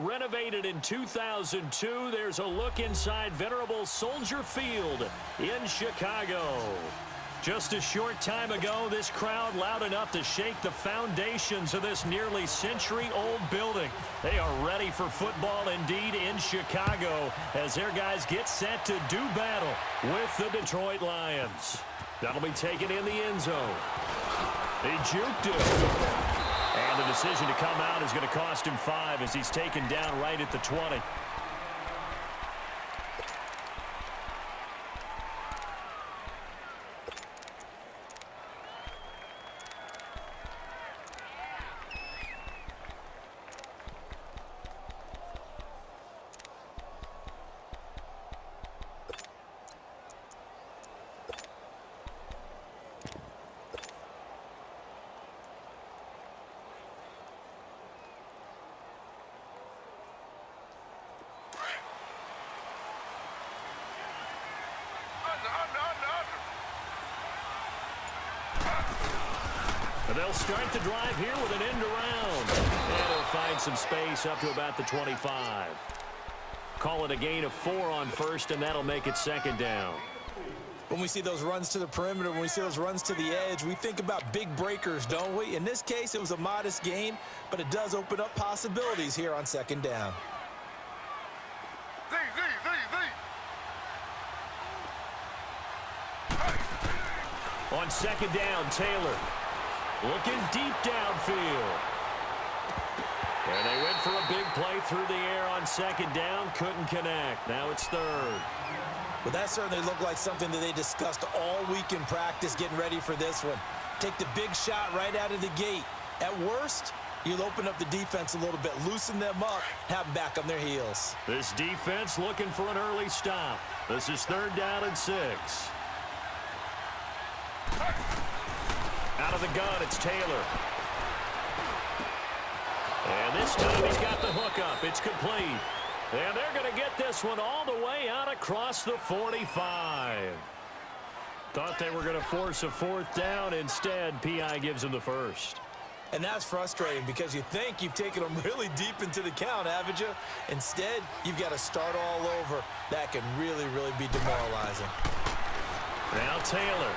renovated in 2002. There's a look inside venerable Soldier Field in Chicago. Just a short time ago, this crowd loud enough to shake the foundations of this nearly century-old building. They are ready for football indeed in Chicago as their guys get set to do battle with the Detroit Lions. That'll be taken in the end zone. He juked it. And the decision to come out is going to cost him 5 as he's taken down right at the 20. They'll start the drive here with an end around. And he'll find some space up to about the 25. Call it a gain of 4 on first, and that'll make it second down. When we see those runs to the perimeter, when we see those runs to the edge, we think about big breakers, don't we? In this case, it was a modest gain, but it does open up possibilities here on second down. On second down, Taylor. Looking deep downfield. And they went for a big play through the air on second down. Couldn't connect. Now it's third. Well, that certainly looked like something that they discussed all week in practice getting ready for this one. Take the big shot right out of the gate. At worst, you'll open up the defense a little bit, loosen them up, have them back on their heels. This defense looking for an early stop. This is third down and 6. Out of the gun, it's Taylor. And this time he's got the hook up. It's complete. And they're going to get this one all the way out across the 45. Thought they were going to force a fourth down. Instead, P.I. gives them the first. And that's frustrating because you think you've taken them really deep into the count, haven't you? Instead, you've got to start all over. That can really, really be demoralizing. Now Taylor.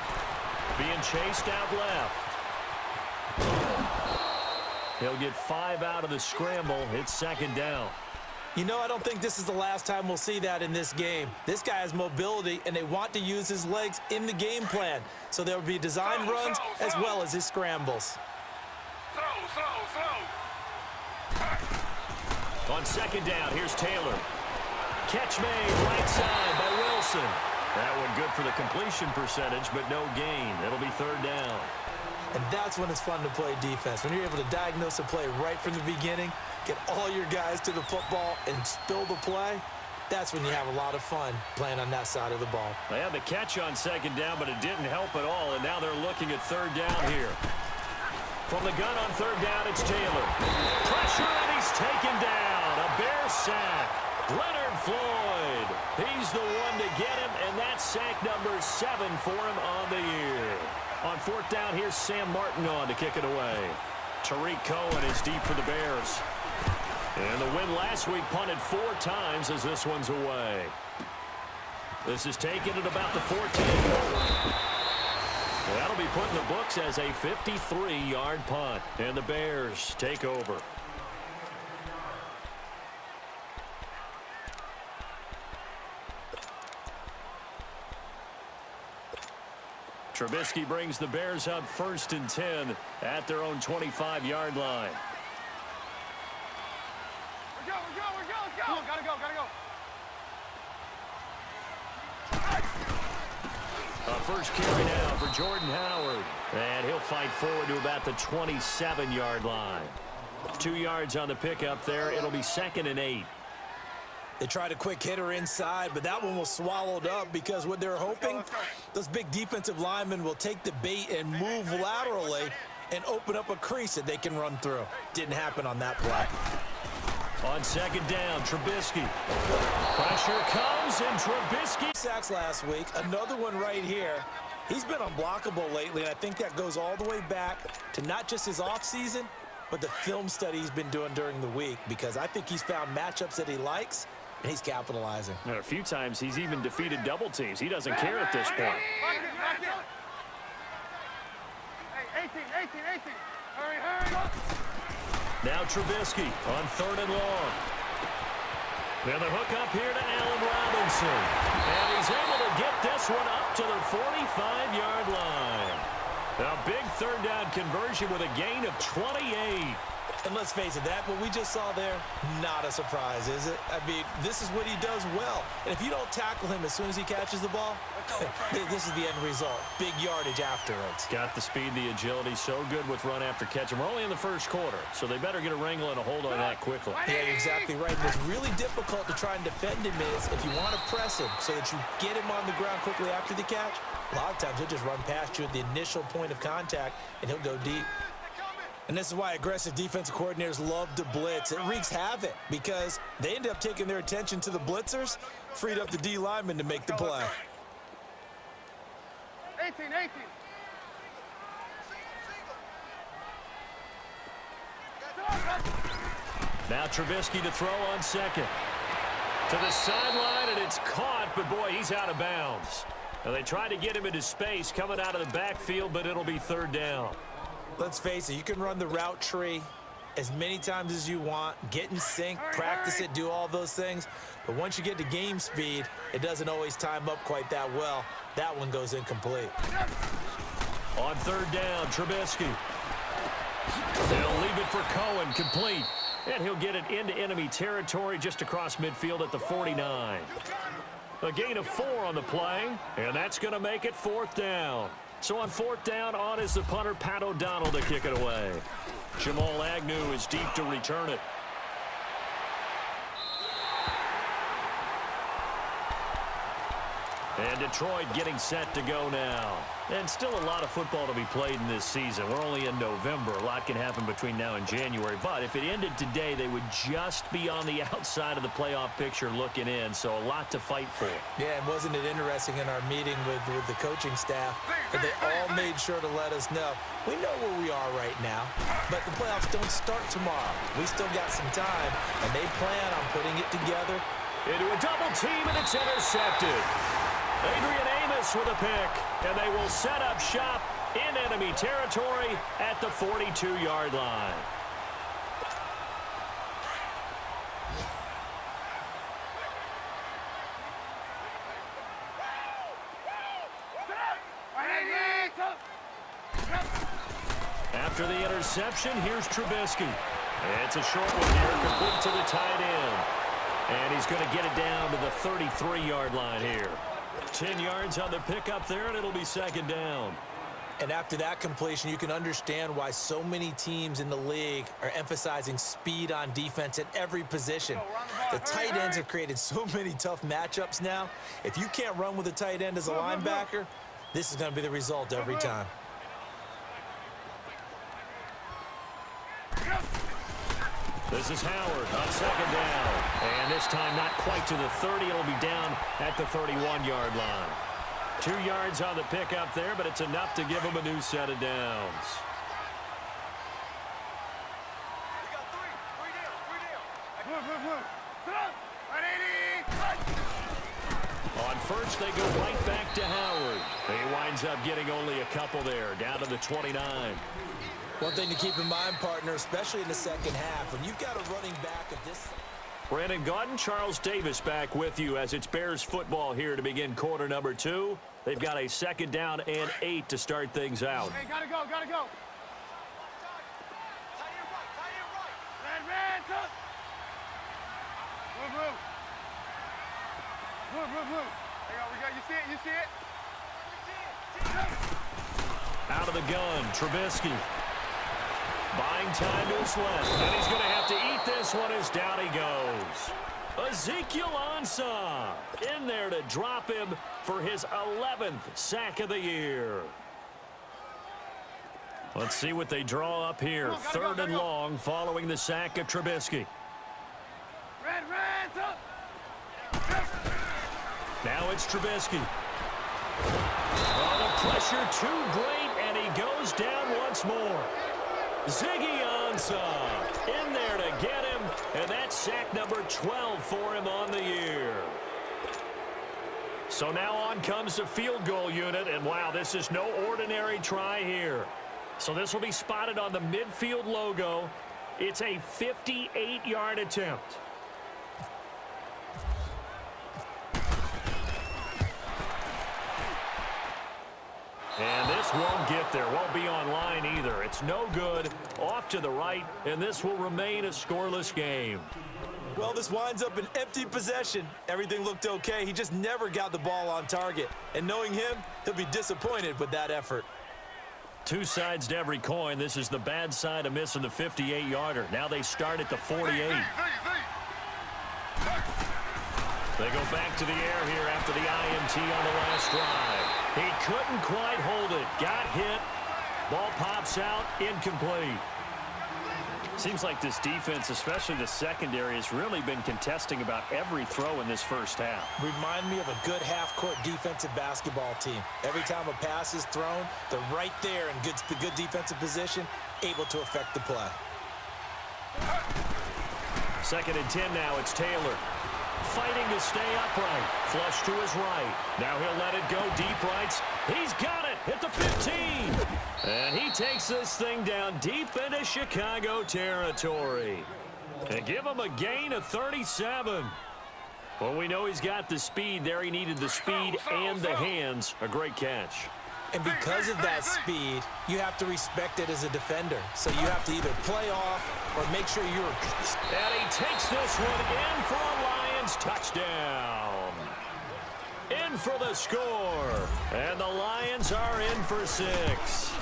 Being chased out left. He'll get 5 out of the scramble. It's second down. You know, I don't think this is the last time we'll see that in this game. This guy has mobility, and they want to use his legs in the game plan. So there will be design runs as well as his scrambles. On second down, here's Taylor. Catch made right side by Wilson. That one good for the completion percentage, but no gain. It'll be third down. And that's when it's fun to play defense. When you're able to diagnose a play right from the beginning, get all your guys to the football and spill the play, that's when you have a lot of fun playing on that side of the ball. They had the catch on second down, but it didn't help at all, and now they're looking at third down here. From the gun on third down, it's Taylor. Pressure, and he's taken down. A Bear sack. Leonard Floyd. He's the one to get him, and that's sack number 7 for him on the year. On fourth down, here's Sam Martin on to kick it away. Tariq Cohen is deep for the Bears. And the win last week punted 4 times as this one's away. This is taken at about the 14. That'll be put in the books as a 53-yard punt. And the Bears take over. Trubisky brings the Bears up 1st and 10 at their own 25-yard line. Let's go. Gotta go. First carry now for Jordan Howard. And he'll fight forward to about the 27-yard line. 2 yards on the pickup there. It'll be 2nd and 8. They tried a quick hitter inside, but that one was swallowed up because what they're hoping, those big defensive linemen will take the bait and move laterally and open up a crease that they can run through. Didn't happen on that play. On second down, Trubisky. Pressure comes, and Trubisky. Sacks last week, another one right here. He's been unblockable lately, and I think that goes all the way back to not just his offseason, but the film study he's been doing during the week, because I think he's found matchups that he likes, and he's capitalizing. And a few times he's even defeated double teams. He doesn't care at this point. Hey, 18. Hurry. Now Trubisky on 3rd and long. Now the hook up here to Allen Robinson. And he's able to get this one up to the 45-yard line. A big 3rd down conversion with a gain of 28. And let's face it, that what we just saw there, not a surprise, is it? I mean, this is what he does well. And if you don't tackle him as soon as he catches the ball, this is the end result. Big yardage afterwards. Got the speed, the agility, so good with run after catch. And we're only in the first quarter, so they better get a wrangle and a hold on that quickly. Yeah, you're exactly right. And what's really difficult to try and defend him is if you want to press him so that you get him on the ground quickly after the catch, a lot of times he'll just run past you at the initial point of contact, and he'll go deep. And this is why aggressive defensive coordinators love to blitz. It wreaks havoc because they end up taking their attention to the blitzers, freed up the D lineman to make the play. 18. Now Trubisky to throw on 2nd. To the sideline, and it's caught, but boy, he's out of bounds. Now they tried to get him into space coming out of the backfield, but it'll be 3rd down. Let's face it, you can run the route tree as many times as you want, get in sync, practice it, do all those things. But once you get to game speed, it doesn't always time up quite that well. That one goes incomplete. On 3rd down, Trubisky. They'll leave it for Cohen, complete. And he'll get it into enemy territory just across midfield at the 49. A gain of 4 on the play, and that's going to make it 4th down. So on 4th down, on is the punter, Pat O'Donnell, to kick it away. Jamal Agnew is deep to return it. And Detroit getting set to go now. And still a lot of football to be played in this season. We're only in November. A lot can happen between now and January. But if it ended today, they would just be on the outside of the playoff picture looking in. So a lot to fight for. Yeah, and wasn't it interesting in our meeting with the coaching staff that they all made sure to let us know, we know where we are right now, but the playoffs don't start tomorrow. We still got some time, and they plan on putting it together. Into a double team, and it's intercepted. Adrian Amos with a pick, and they will set up shop in enemy territory at the 42-yard line. After the interception, here's Trubisky. It's a short one here, complete to the tight end. And he's going to get it down to the 33-yard line here. 10 yards on the pickup there, and it'll be 2nd down. And after that completion, you can understand why so many teams in the league are emphasizing speed on defense at every position. The tight ends have created so many tough matchups now. If you can't run with a tight end as a linebacker, this is going to be the result every time. This is Howard on 2nd down. And this time not quite to the 30. It'll be down at the 31-yard line. 2 yards on the pickup there, but it's enough to give them a new set of downs. On first, they go right back to Howard. He winds up getting only a couple there, down to the 29. One thing to keep in mind, partner, especially in the second half, when you've got a running back of this... Brandon Gaudin, Charles Davis back with you as it's Bears football here to begin quarter number 2. They've got a 2nd down and 8 to start things out. Hey, gotta go. Red, up. Move. We go. You see it? Out of the gun, Trubisky. Buying time to his left, and he's going to have to eat this one as down he goes. Ezekiel Ansah in there to drop him for his 11th sack of the year. Let's see what they draw up here. 3rd and long following the sack of Trubisky. Red, up. Now it's Trubisky. Oh, the pressure too great, and he goes down once more. Ziggy Ansah in there to get him, and that's sack number 12 for him on the year. So now on comes the field goal unit, and wow, this is no ordinary try here. So this will be spotted on the midfield logo. It's a 58-yard attempt. And this won't get there. Won't be on line either. It's no good. Off to the right, and this will remain a scoreless game. Well, this winds up an empty possession. Everything looked okay. He just never got the ball on target. And knowing him, he'll be disappointed with that effort. Two sides to every coin. This is the bad side of missing the 58-yarder. Now they start at the 48. They go back to the air here after the INT on the last drive. He couldn't quite hold it. Got hit. Ball pops out. Incomplete. Seems like this defense, especially the secondary, has really been contesting about every throw in this first half. Remind me of a good half-court defensive basketball team. Every time a pass is thrown, they're right there in good defensive position, able to affect the play. 2nd and 10 now. It's Taylor. Fighting to stay upright. Flush to his right. Now he'll let it go deep rights. He's got it at the 15. And he takes this thing down deep into Chicago territory. And give him a gain of 37. Well, we know he's got the speed there. He needed the speed and the hands. A great catch. And because of that speed, you have to respect it as a defender. So you have to either play off or make sure you're... And he takes this one in for a Lions touchdown. In for the score. And the Lions are in for 6.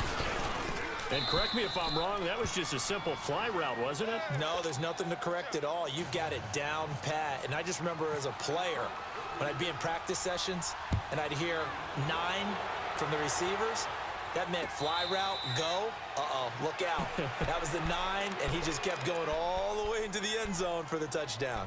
And correct me if I'm wrong, that was just a simple fly route, wasn't it? No, there's nothing to correct at all. You've got it down pat. And I just remember as a player, when I'd be in practice sessions and I'd hear 9 from the receivers, that meant fly route, go. Uh-oh, look out. That was the 9, and he just kept going all the way into the end zone for the touchdown.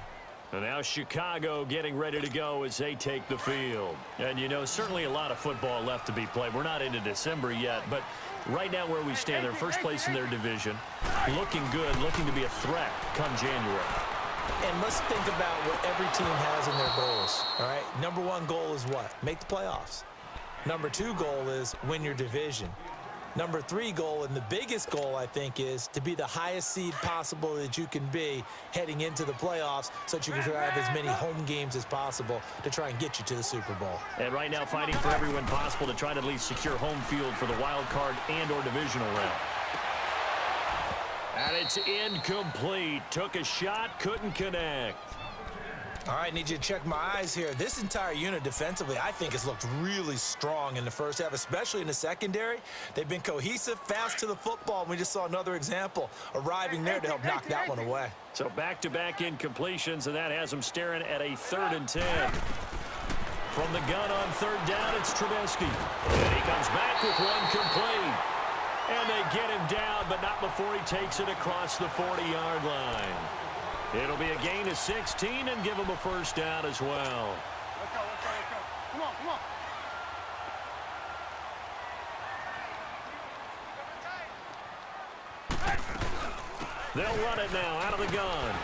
And now Chicago getting ready to go as they take the field. And, you know, certainly a lot of football left to be played. We're not into December yet, but right now where we stand, they're first place in their division. Looking good, looking to be a threat come January. And let's think about what every team has in their goals, all right? Number 1 goal is what? Make the playoffs. Number 2 goal is win your division. Number 3 goal, and the biggest goal, I think, is to be the highest seed possible that you can be heading into the playoffs so that you can have as many home games as possible to try and get you to the Super Bowl. And right now fighting for every win possible to try to at least secure home field for the wild card and or divisional round. And it's incomplete. Took a shot, couldn't connect. All right, need you to check my eyes here. This entire unit defensively, I think, has looked really strong in the first half, especially in the secondary. They've been cohesive, fast to the football, and we just saw another example arriving there to help knock that one away. So back-to-back incompletions, and that has them staring at a 3rd and 10. From the gun on 3rd down, it's Trubisky. And he comes back with one complete. And they get him down, but not before he takes it across the 40-yard line. It'll be a gain of 16 and give him a first down as well. Let's go, let's go, let's go. Come on, come on. They'll run it now out of the gun.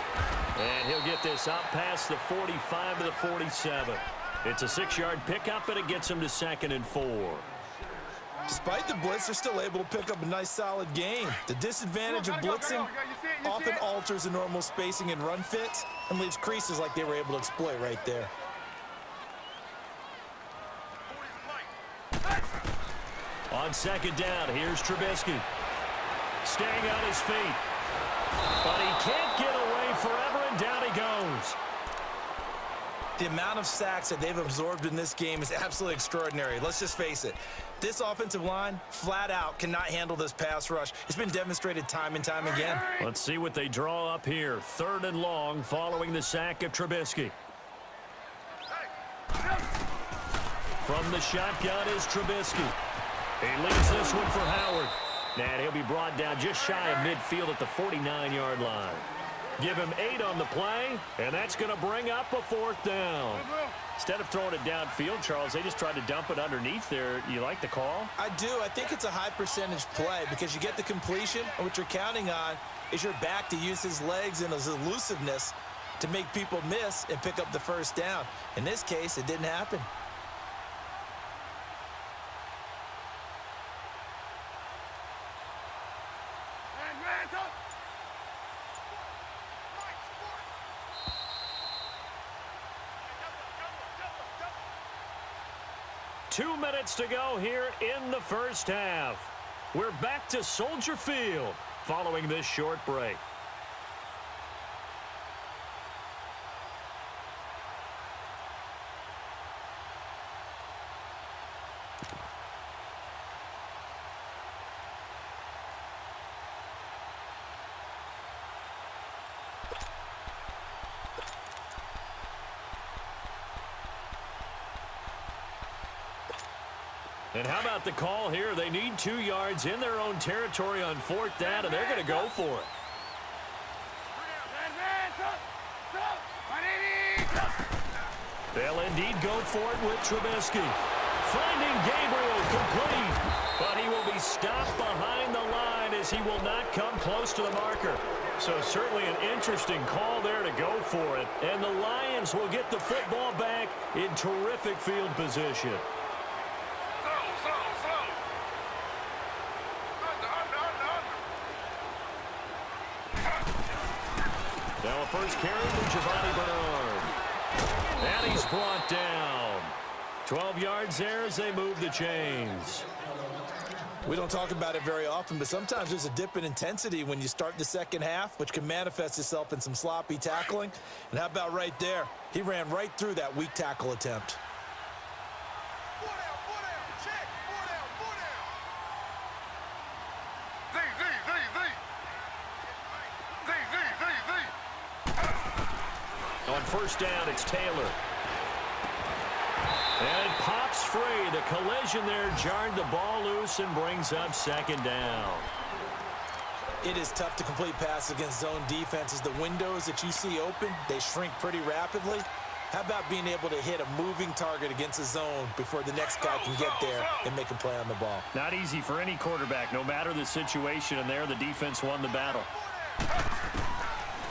And he'll get this up past the 45 to the 47. It's a 6-yard pickup, and it gets him to 2nd and 4. Despite the blitz, they're still able to pick up a nice, solid gain. The disadvantage of blitzing often alters the normal spacing and run fits and leaves creases like they were able to exploit right there. On 2nd down, here's Trubisky. Staying on his feet. But he can't get away forever, and down he goes. The amount of sacks that they've absorbed in this game is absolutely extraordinary. Let's just face it. This offensive line, flat out, cannot handle this pass rush. It's been demonstrated time and time again. Let's see what they draw up here. 3rd and long following the sack of Trubisky. From the shotgun is Trubisky. He leaves this one for Howard. And he'll be brought down just shy of midfield at the 49-yard line. Give him 8 on the play, and that's going to bring up a 4th down. Instead of throwing it downfield, Charles, they just tried to dump it underneath there. You like the call? I do. I think it's a high percentage play because you get the completion, and what you're counting on is your back to use his legs and his elusiveness to make people miss and pick up the 1st down. In this case, it didn't happen. Two minutes to go here in the 1st half. We're back to Soldier Field following this short break. And how about the call here? They need 2 yards in their own territory on 4th down, and they're going to go for it. They'll indeed go for it with Trubisky. Finding Gabriel complete, but he will be stopped behind the line as he will not come close to the marker. So certainly an interesting call there to go for it. And the Lions will get the football back in terrific field position. Now a first carry from Giovanni Bernard. And he's brought down. 12 yards there as they move the chains. We don't talk about it very often, but sometimes there's a dip in intensity when you start the 2nd half, which can manifest itself in some sloppy tackling. And how about right there? He ran right through that weak tackle attempt. On 1st down, it's Taylor. And it pops free. The collision there jarred the ball loose and brings up 2nd down. It is tough to complete passes against zone defenses. The windows that you see open, they shrink pretty rapidly. How about being able to hit a moving target against a zone before the next guy can get there and make a play on the ball? Not easy for any quarterback, no matter the situation, and there the defense won the battle.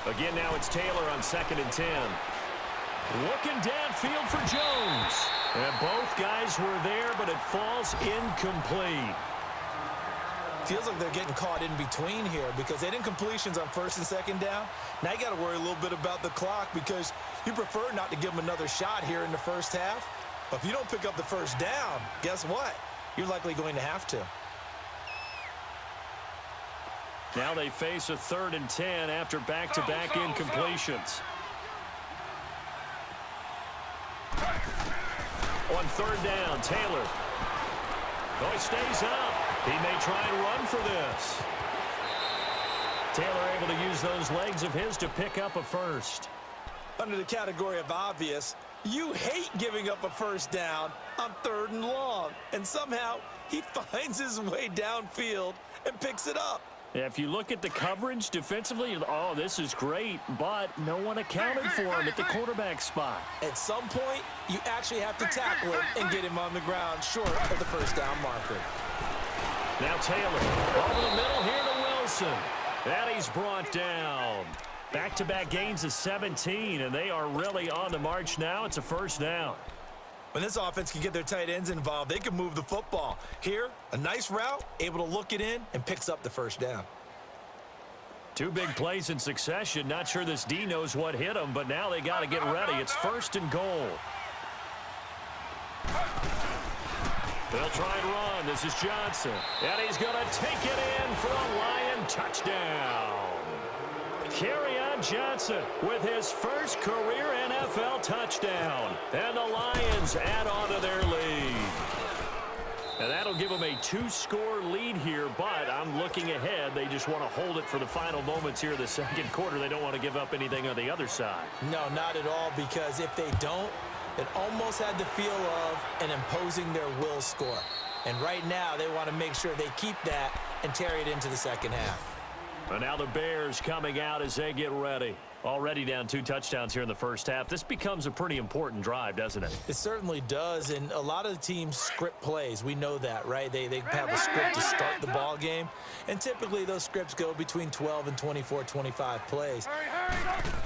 Again, now it's Taylor on 2nd and 10. Looking downfield for Jones. And both guys were there, but it falls incomplete. Feels like they're getting caught in between here because they didn't completions on 1st and 2nd down. Now you got to worry a little bit about the clock because you prefer not to give them another shot here in the 1st half. But if you don't pick up the 1st down, guess what? You're likely going to have to. Now they face a 3rd and 10 after back-to-back incompletions. On 3rd down, Taylor. Oh, he stays up. He may try and run for this. Taylor able to use those legs of his to pick up a 1st. Under the category of obvious, you hate giving up a 1st down on 3rd and long. And somehow he finds his way downfield and picks it up. Yeah, if you look at the coverage defensively, oh, this is great, but no one accounted for him at the quarterback spot. At some point, you actually have to tackle him and get him on the ground short of the 1st down marker. Now Taylor, over the middle here to Wilson. And he's brought down. Back-to-back gains of 17, and they are really on the march now. It's a 1st down. When this offense can get their tight ends involved, they can move the football. Here, a nice route, able to look it in, and picks up the 1st down. 2 big plays in succession. Not sure this D knows what hit him, but now they got to get ready. It's 1st and goal. They'll try and run. This is Johnson. And he's going to take it in for a Lion touchdown. Kerryon Johnson with his first career NFL touchdown. And the Lions add on to their lead. And that'll give them a 2-score lead here, but I'm looking ahead. They just want to hold it for the final moments here of the 2nd quarter. They don't want to give up anything on the other side. No, not at all, because if they don't, it almost had the feel of an imposing their will score. And right now, they want to make sure they keep that and carry it into the 2nd half. And now the Bears coming out as they get ready. Already down 2 touchdowns here in the first half. This becomes a pretty important drive, doesn't it? It certainly does, and a lot of the teams script plays. We know that, right? They have a script to start the ball game, and typically those scripts go between 12 and 24, 25 plays.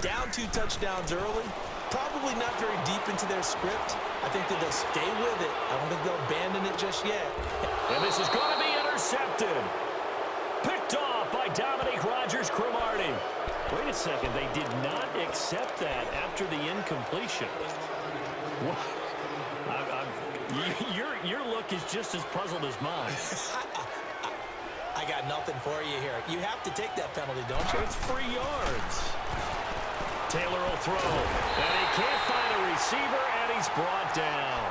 Down 2 touchdowns early, probably not very deep into their script. I think that they'll stay with it. I don't think they'll abandon it just yet. And this is going to be intercepted. Picked off by Dominique Rodgers-Cromartie. Wait a second, they did not accept that after the incompletion. What? Your look is just as puzzled as mine. I got nothing for you here. You have to take that penalty, don't you? It's free yards. Taylor will throw, and he can't find a receiver, and he's brought down.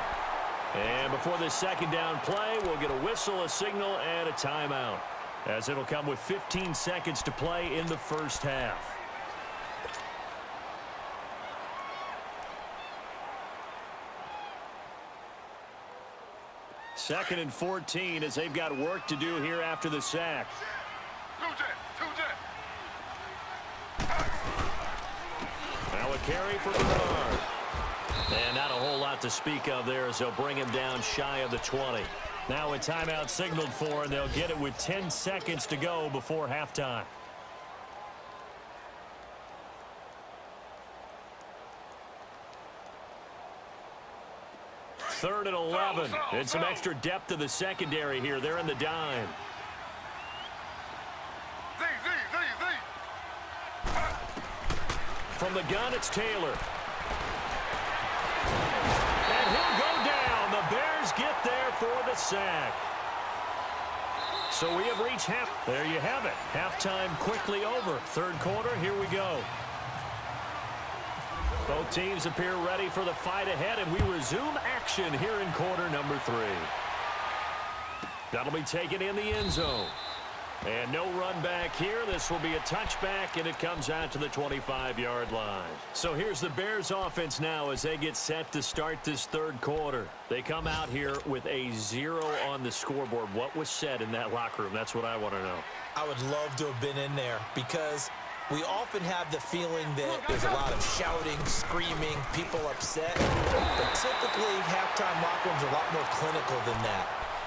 And before this second down play, we'll get a whistle, a signal, and a timeout, as it'll come with 15 seconds to play in the first half. Second and 14 as they've got work to do here after the sack. Now a carry for Bernard. And not a whole lot to speak of there as they'll bring him down shy of the 20. Now a timeout signaled for, and they'll get it with 10 seconds to go before halftime. Third and 11. And some extra depth to the secondary here. They're in the dime. From the gun, it's Taylor. And he'll go down. The Bears get there for the sack. So we have reached half. There you have it. Halftime quickly over. Third quarter, here we go. Both teams appear ready for the fight ahead, and we resume action here in quarter number 3. That'll be taken in the end zone. And no run back here. This will be a touchback, and it comes out to the 25-yard line. So here's the Bears offense now as they get set to start this third quarter. They come out here with a 0 on the scoreboard. What was said in that locker room? That's what I want to know. I would love to have been in there because we often have the feeling that there's a lot of shouting, screaming, people upset. But typically, halftime locker rooms are a lot more clinical than that.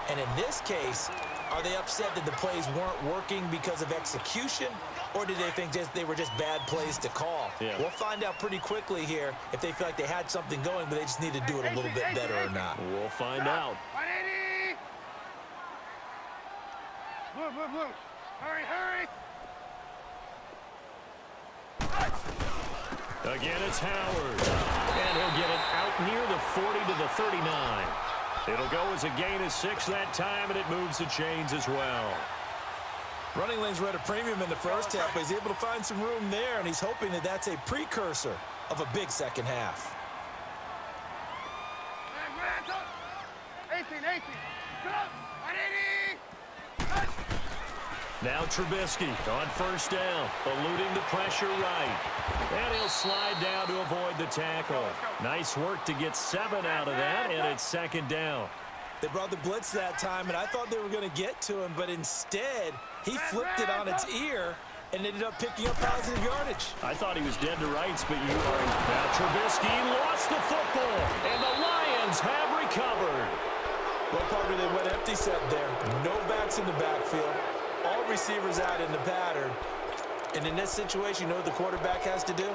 And in this case, are they upset that the plays weren't working because of execution? Or did they think they were just bad plays to call? Yeah. We'll find out pretty quickly here if they feel like they had something going, but they just need to do it a little bit better or not. We'll find out. Blue, blue, blue. Hurry, hurry. Again, it's Howard. And he'll get it out near the 40 to the 39. It'll go as a gain of 6 that time, and it moves the chains as well. Running lanes were at a premium in the first half, but he's able to find some room there, and he's hoping that that's a precursor of a big second half. 18. Get up. 180. Now Trubisky on first down, eluding the pressure right. And he'll slide down to avoid the tackle. Nice work to get 7 out of that, and it's second down. They brought the blitz that time, and I thought they were going to get to him, but instead, he flipped it on its ear and ended up picking up positive yardage. I thought he was dead to rights, but you are. Now Trubisky lost the football, and the Lions have recovered. Well, Parker, they went empty set there. No backs in the backfield. All receivers out in the pattern. And in this situation, you know what the quarterback has to do?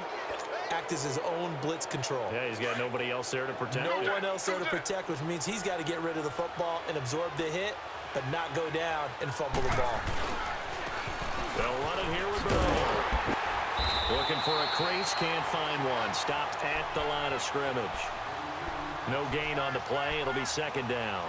Act as his own blitz control. Yeah, he's got nobody else there to protect. No one else there to protect, which means he's got to get rid of the football and absorb the hit, but not go down and fumble the ball. They'll run it here with Bernard. Looking for a crease, can't find one. Stopped at the line of scrimmage. No gain on the play. It'll be second down.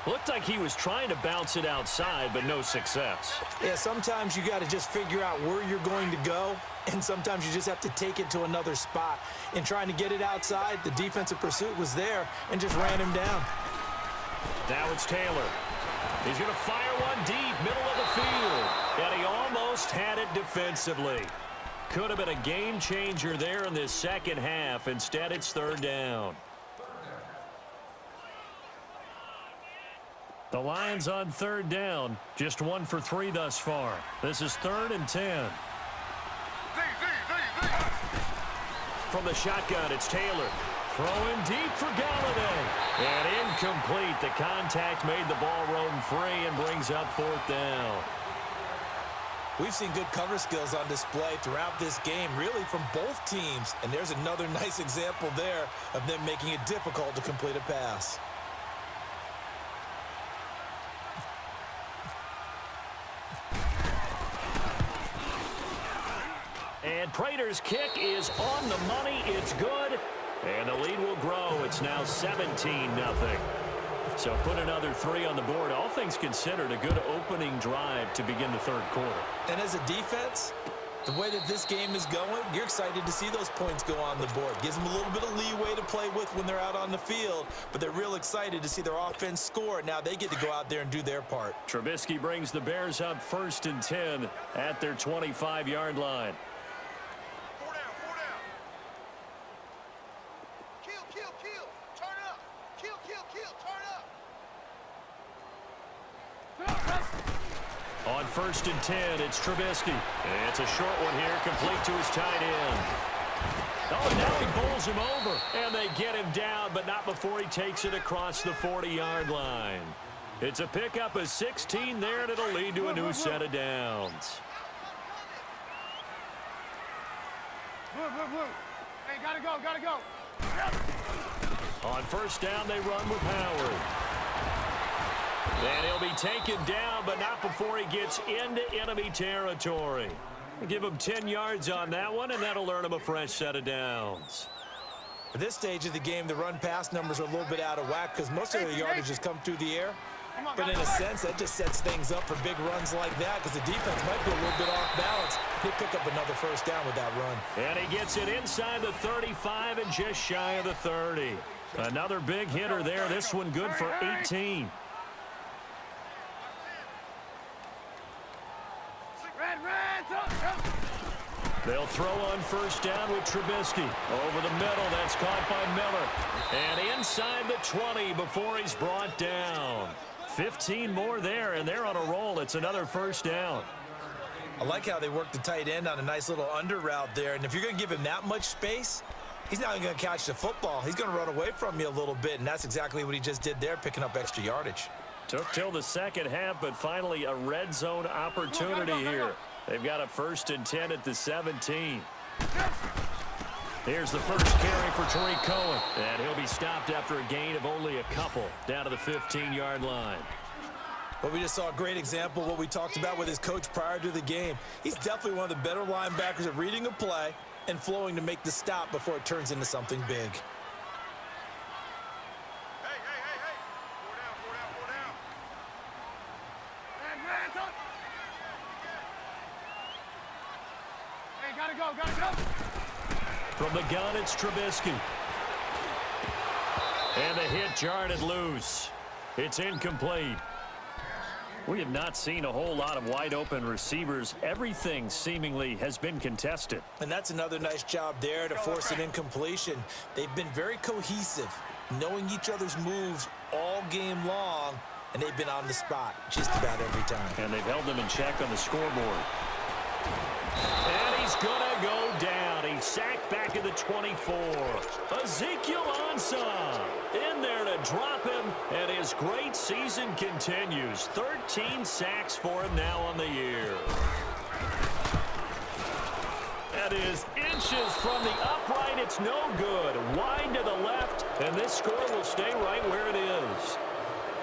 Looked like he was trying to bounce it outside, but no success. Yeah, sometimes you got to just figure out where you're going to go, and sometimes you just have to take it to another spot. In trying to get it outside, the defensive pursuit was there and just ran him down. Now it's Taylor. He's going to fire one deep, middle of the field. And he almost had it defensively. Could have been a game changer there in this second half. Instead, it's third down. The Lions on third down. Just 1 for 3 thus far. This is 3rd and 10. From the shotgun, it's Taylor. Throwing deep for Galladay. And incomplete. The contact made the ball roam free and brings up 4th down. We've seen good cover skills on display throughout this game, really from both teams. And there's another nice example there of them making it difficult to complete a pass. And Prater's kick is on the money. It's good. And the lead will grow. It's now 17-0. So put another 3 on the board. All things considered, a good opening drive to begin the 3rd quarter. And as a defense, the way that this game is going, you're excited to see those points go on the board. Gives them a little bit of leeway to play with when they're out on the field, but they're real excited to see their offense score. Now they get to go out there and do their part. Trubisky brings the Bears up 1st and 10 at their 25-yard line. On 1st and 10, it's Trubisky. It's a short one here, complete to his tight end. Oh, now he bowls him over, and they get him down, but not before he takes it across the 40-yard line. It's a pickup of 16 there, and it'll lead to a new set of downs. Hey, gotta go. On 1st down, they run with Howard. And he'll be taken down, but not before he gets into enemy territory. Give him 10 yards on that one, and that'll earn him a fresh set of downs. At this stage of the game, the run-pass numbers are a little bit out of whack because most of the yardage has come through the air. But in a sense, that just sets things up for big runs like that because the defense might be a little bit off balance. He'll pick up another 1st down with that run. And he gets it inside the 35 and just shy of the 30. Another big hitter there. This one good for 18. They'll throw on 1st down with Trubisky. Over the middle, that's caught by Miller. And inside the 20 before he's brought down. 15 more there, and they're on a roll. It's another 1st down. I like how they work the tight end on a nice little under route there. And if you're going to give him that much space, he's not going to catch the football. He's going to run away from you a little bit, and that's exactly what he just did there, picking up extra yardage. Took till the 2nd half, but finally a red zone opportunity here. They've got a 1st and 10 at the 17. Here's the first carry for Tariq Cohen. And he'll be stopped after a gain of only a couple down to the 15-yard line. Well, we just saw a great example of what we talked about with his coach prior to the game. He's definitely one of the better linebackers at reading a play and flowing to make the stop before it turns into something big. Gotta go. From the gun, it's Trubisky. And the hit jarred it loose. It's incomplete. We have not seen a whole lot of wide-open receivers. Everything seemingly has been contested. And that's another nice job there to force an incompletion. They've been very cohesive, knowing each other's moves all game long, and they've been on the spot just about every time. And they've held them in check on the scoreboard. And he's going to go down. He's sacked back at the 24. Ezekiel Ansah in there to drop him, and his great season continues. 13 sacks for him now on the year. That is inches from the upright. It's no good. Wide to the left, and this score will stay right where it is.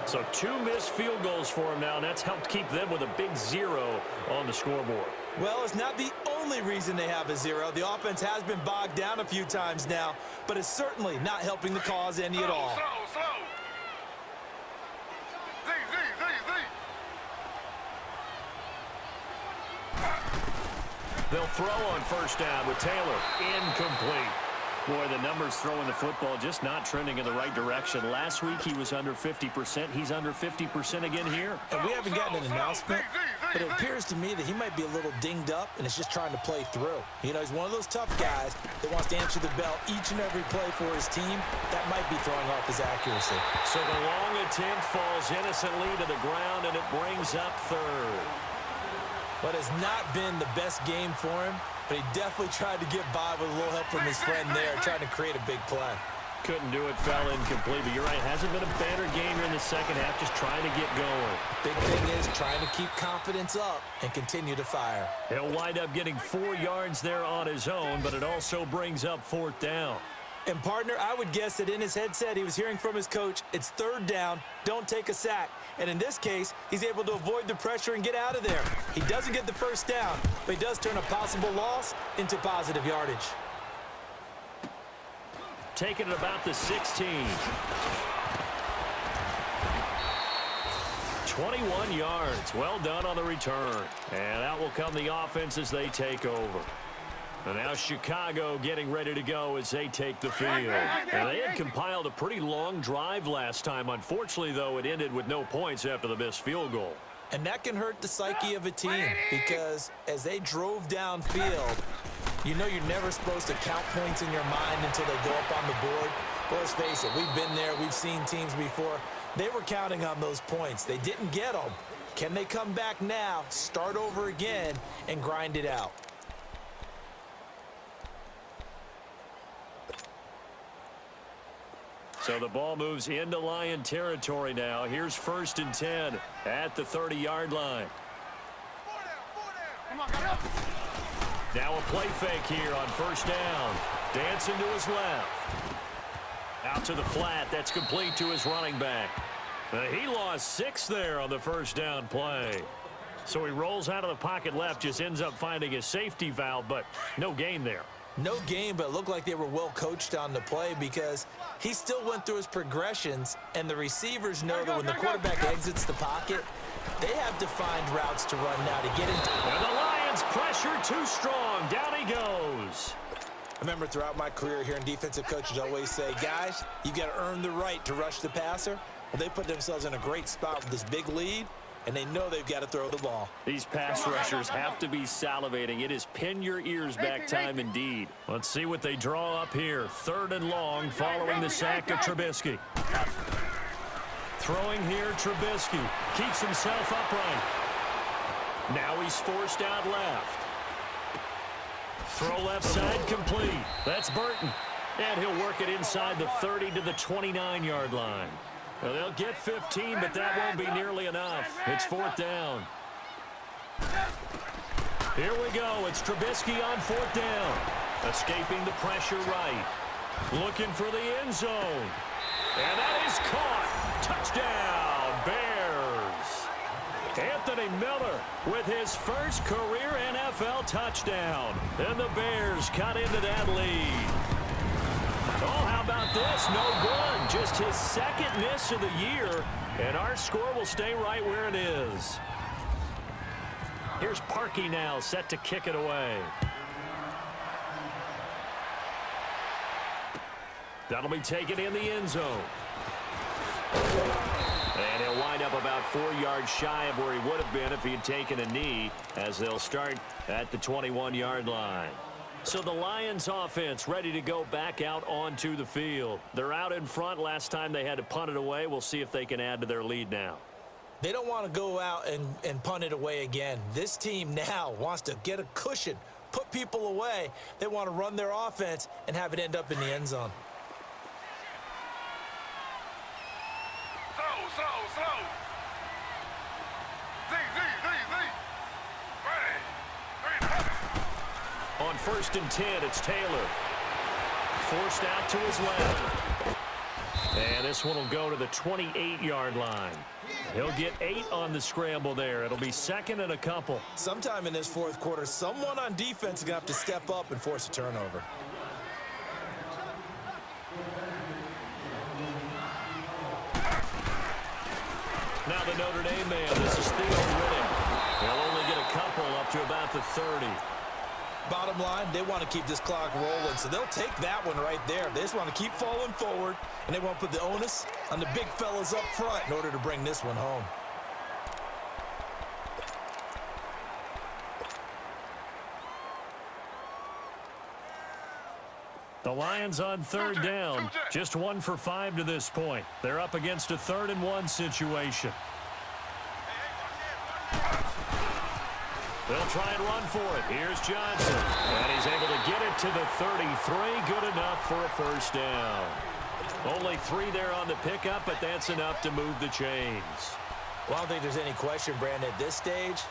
So 2 missed field goals for him now, and that's helped keep them with a big 0 on the scoreboard. Well, it's not the only reason they have a 0. The offense has been bogged down a few times now, but it's certainly not helping the cause any at all. Slow. They'll throw on 1st down with Taylor. Incomplete. Boy, the numbers throwing the football just not trending in the right direction. Last week he was under 50%. He's under 50% again here. And we haven't gotten an announcement, but it appears to me that he might be a little dinged up and is just trying to play through. You know, he's one of those tough guys that wants to answer the bell each and every play for his team. That might be throwing off his accuracy. So the long attempt falls innocently to the ground, and it brings up third. But it's not been the best game for him, but he definitely tried to get by with a little help from his friend there, trying to create a big play. Couldn't do it, fell incomplete. But you're right, hasn't been a banner game here in the second half, just trying to get going. Big thing is trying to keep confidence up and continue to fire. He'll wind up getting 4 yards there on his own, but it also brings up 4th down. And, partner, I would guess that in his headset he was hearing from his coach, it's 3rd down, don't take a sack. And in this case, he's able to avoid the pressure and get out of there. He doesn't get the 1st down, but he does turn a possible loss into positive yardage. Taking it about the 16. 21 yards. Well done on the return. And out will come the offense as they take over. And now Chicago getting ready to go as they take the field. And they had compiled a pretty long drive last time. Unfortunately, though, it ended with no points after the missed field goal. And that can hurt the psyche of a team because as they drove downfield, you know you're never supposed to count points in your mind until they go up on the board. But let's face it, we've been there. We've seen teams before. They were counting on those points. They didn't get them. Can they come back now, start over again, and grind it out? So the ball moves into Lion territory now. Here's 1st and 10 at the 30-yard line. Now a play fake here on 1st down. Dancing to his left. Out to the flat. That's complete to his running back. He lost 6 there on the 1st down play. So he rolls out of the pocket left, just ends up finding a safety valve, but no gain there. No game, but it looked like they were well coached on the play because he still went through his progressions, and the receivers know that when the quarterback exits the pocket, they have defined routes to run now to get into. And the Lions pressure too strong. Down he goes. I remember throughout my career hearing defensive coaches always say, guys, you got to earn the right to rush the passer. Well, they put themselves in a great spot with this big lead, and they know they've got to throw the ball. These pass rushers have to be salivating. It is pin your ears back time indeed. Let's see what they draw up here. 3rd and long following the sack of Trubisky. Throwing here, Trubisky keeps himself upright. Now he's forced out left. Throw left side complete. That's Burton. And he'll work it inside the 30 to the 29-yard line. Well, they'll get 15, but that won't be nearly enough. It's 4th down. Here we go. It's Trubisky on 4th down. Escaping the pressure right. Looking for the end zone. And that is caught. Touchdown, Bears. Anthony Miller with his first career NFL touchdown. And the Bears cut into that lead. Oh, how about this? No good. Just his 2nd miss of the year, and our score will stay right where it is. Here's Parkey now, set to kick it away. That'll be taken in the end zone. And he'll wind up about 4 yards shy of where he would have been if he had taken a knee, as they'll start at the 21-yard line. So the Lions offense ready to go back out onto the field. They're out in front. Last time they had to punt it away. We'll see if they can add to their lead now. They don't want to go out and punt it away again. This team now wants to get a cushion, put people away. They want to run their offense and have it end up in the end zone. Slow. Z. Ready. On 1st and 10, it's Taylor. Forced out to his left. And this one will go to the 28-yard line. He'll get 8 on the scramble there. It'll be 2nd and a couple. Sometime in this 4th quarter, someone on defense is going to have to step up and force a turnover. Now the Notre Dame man, this is Theo Riddick. He'll only get a couple up to about the 30. Bottom line, they want to keep this clock rolling, so they'll take that one right there. They just want to keep falling forward, and they want to put the onus on the big fellas up front in order to bring this one home. The Lions on third down, just 1 for 5 to this point. They're up against a 3rd-and-1 situation. They'll try and run for it. Here's Johnson. And he's able to get it to the 33. Good enough for a first down. Only 3 there on the pickup, but that's enough to move the chains. Well, I don't think there's any question, Brandon, at this stage.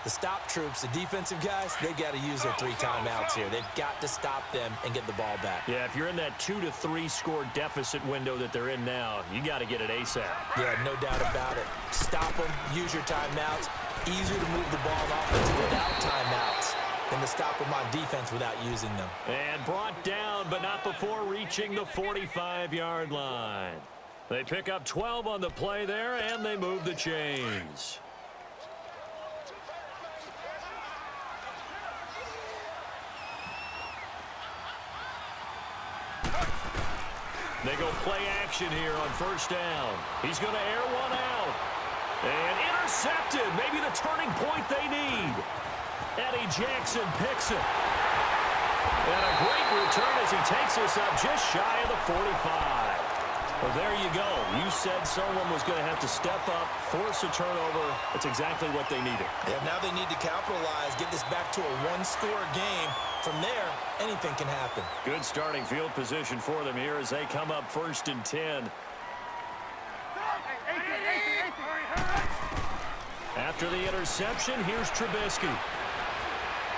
The stop troops, the defensive guys, they got to use their 3 timeouts here. They've got to stop them and get the ball back. Yeah, if you're in that 2 to 3 score deficit window that they're in now, you got to get it ASAP. Yeah, no doubt about it. Stop them, use your timeouts. Easier to move the ball on offense without timeouts than to stop them on defense without using them. And brought down, but not before reaching the 45-yard line. They pick up 12 on the play there, and they move the chains. They go play action here on first down. He's going to air one out. And intercepted. Maybe the turning point they need. Eddie Jackson picks it. And a great return as he takes us up just shy of the 45. Well, there you go. You said someone was going to have to step up, force a turnover. That's exactly what they needed. Yeah, now they need to capitalize, get this back to a one-score game. From there, anything can happen. Good starting field position for them here as they come up 1st and 10. After the interception, here's Trubisky.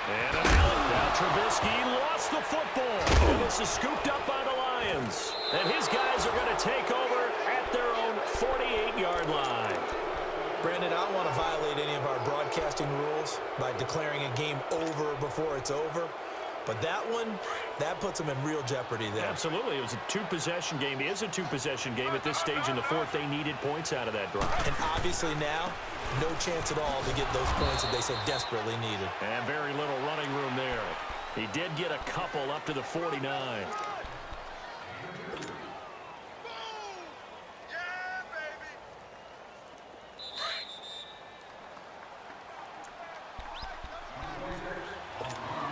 And now Trubisky lost the football. And this is scooped up by the Lions. And his guys are going to take over at their own 48-yard line. Brandon, I don't want to violate any of our broadcasting rules by declaring a game over before it's over. But that one, that puts them in real jeopardy there. Absolutely. It was a 2-possession game. It is a 2-possession game at this stage in the 4th. They needed points out of that drive. And obviously now, no chance at all to get those points that they so desperately needed. And very little running room there. He did get a couple up to the 49.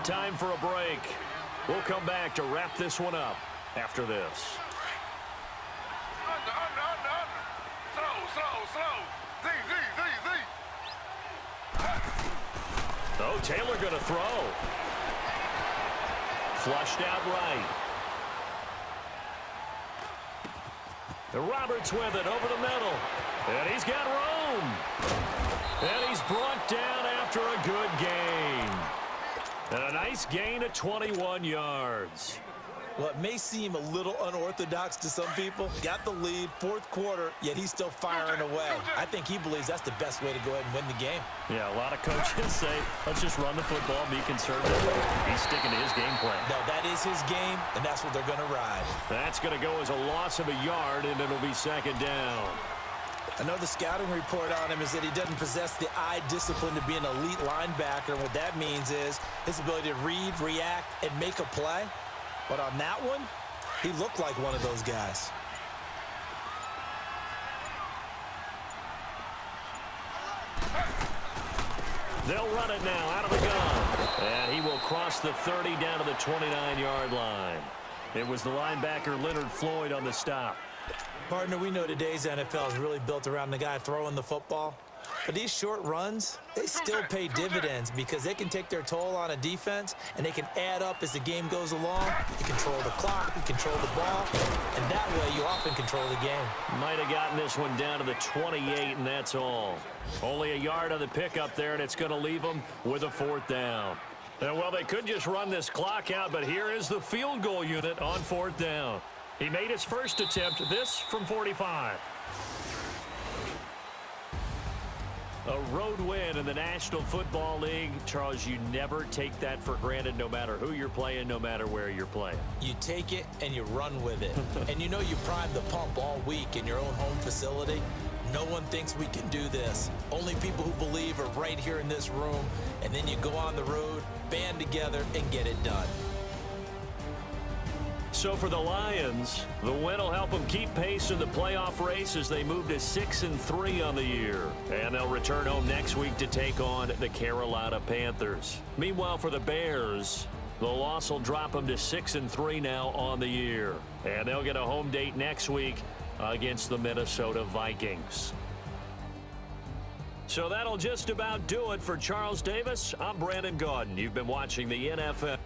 Time for a break. We'll come back to wrap this one up after this. Oh, Taylor going to throw. Flushed out right. And Roberts with it over the middle. And he's got room. And he's brought down after a good gain. And a nice gain at 21 yards. Well, it may seem a little unorthodox to some people. Got the lead, 4th quarter, yet he's still firing away. I think he believes that's the best way to go ahead and win the game. Yeah, a lot of coaches say, let's just run the football, be conservative. He's sticking to his game plan. No, that is his game, and that's what they're going to ride. That's going to go as a loss of a yard, and it'll be 2nd down. I know the scouting report on him is that he doesn't possess the eye discipline to be an elite linebacker. And what that means is his ability to read, react, and make a play. But on that one, he looked like one of those guys. They'll run it now out of the gun. And he will cross the 30 down to the 29-yard line. It was the linebacker Leonard Floyd on the stop. Partner, we know today's NFL is really built around the guy throwing the football. But these short runs, they still pay dividends because they can take their toll on a defense, and they can add up as the game goes along. You control the clock, you control the ball, and that way you often control the game. Might have gotten this one down to the 28, and that's all. Only a yard on the pickup there, and it's going to leave them with a 4th down. And, well, they could just run this clock out, but here is the field goal unit on 4th down. He made his first attempt, this from 45. A road win in the National Football League. Charles, you never take that for granted no matter who you're playing, no matter where you're playing. You take it and you run with it. And you know you prime the pump all week in your own home facility. No one thinks we can do this. Only people who believe are right here in this room. And then you go on the road band together and get it done. So for the Lions, the win will help them keep pace in the playoff race as they move to 6-3 on the year. And they'll return home next week to take on the Carolina Panthers. Meanwhile, for the Bears, the loss will drop them to 6-3 now on the year. And they'll get a home date next week against the Minnesota Vikings. So that'll just about do it for Charles Davis. I'm Brandon Gaudin. You've been watching the NFL.